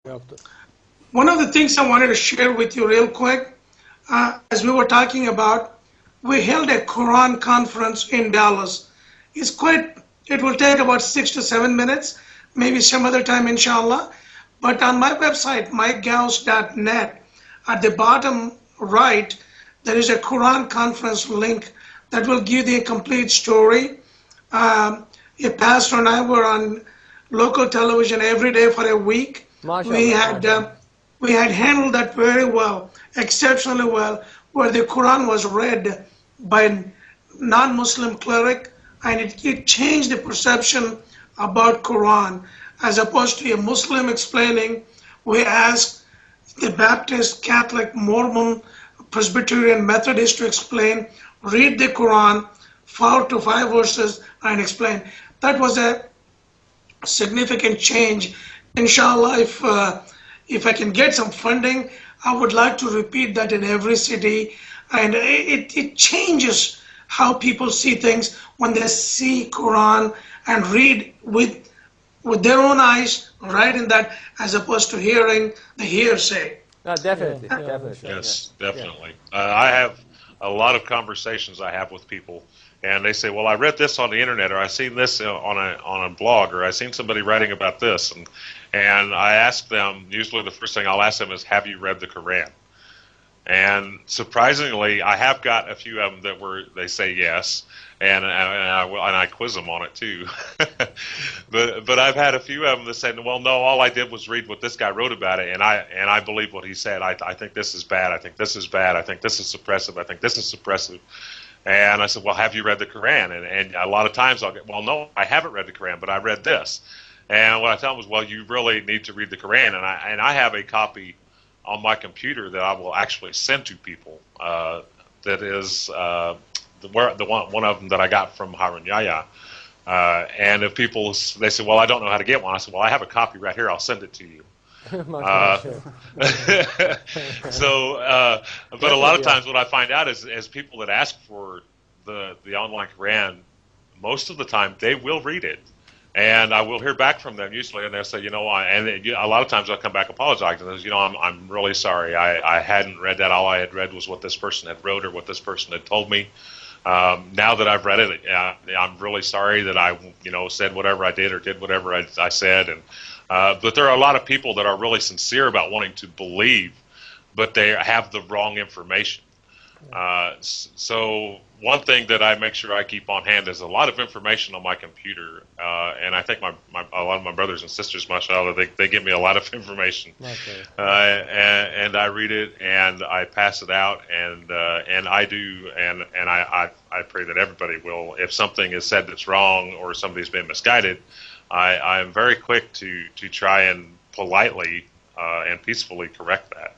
yaptı. One of the things I wanted to share with you real quick, as we were talking about, we held a Quran conference in Dallas. It will take about 6 to 7 minutes, maybe some other time, inshallah. But on my website, myghouse.net, at the bottom right, there is a Quran conference link that will give the complete story. A pastor and I were on local television every day for a week. We Maşallah, had maşallah. we had handled that very well, exceptionally well, where the Quran was read by a non-Muslim cleric, and it changed the perception about Quran. As opposed to a Muslim explaining, we asked the Baptist, Catholic, Mormon, Presbyterian, Methodist to explain, read the Quran, 4 to 5 verses, and explain. That was a significant change. Inshallah, if I can get some funding, I would like to repeat that in every city, and it changes how people see things when they see Quran and read with their own eyes, right in that, as opposed to hearing the hearsay. No, definitely, Yeah. definitely. Yes, definitely. I have a lot of conversations I have with people, and they say, "Well, I read this on the internet, or I seen this on a blog, or I seen somebody writing about this," and I ask them. Usually, the first thing I'll ask them is, "Have you read the Quran?" And surprisingly, I have got a few of them they say yes, and I quiz them on it too. but I've had a few of them that said, "Well, no, all I did was read what this guy wrote about it, and I believe what he said. I think this is bad. I think this is bad. I think this is suppressive. I think this is suppressive." And I said, "Well, have you read the Quran?" And a lot of times I'll get, "Well, no, I haven't read the Quran, but I read this." And what I tell them is, "Well, you really need to read the Quran." And I have a copy on my computer that I will actually send to people. That is one of them that I got from Harun Yahya. And if people they say, "Well, I don't know how to get one," I said, "Well, I have a copy right here. I'll send it to you." Maşallah. But a lot of times what I find out is people that ask for the online Quran, most of the time they will read it. And I will hear back from them usually, and they'll say, a lot of times I'll come back apologizing. I'm really sorry. I hadn't read that. All I had read was what this person had wrote or what this person had told me. Now that I've read it, I'm really sorry that I, said whatever I did or did whatever I said. But there are a lot of people that are really sincere about wanting to believe, but they have the wrong information. So one thing that I make sure I keep on hand is a lot of information on my computer, and I think a lot of my brothers and sisters, mashallah, they give me a lot of information, and I read it and I pass it out, and I do, and I pray that everybody will. If something is said that's wrong or somebody's been misguided, I am very quick to try and politely and peacefully correct that.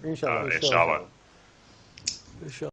İnşallah. Inshallah. İnşallah.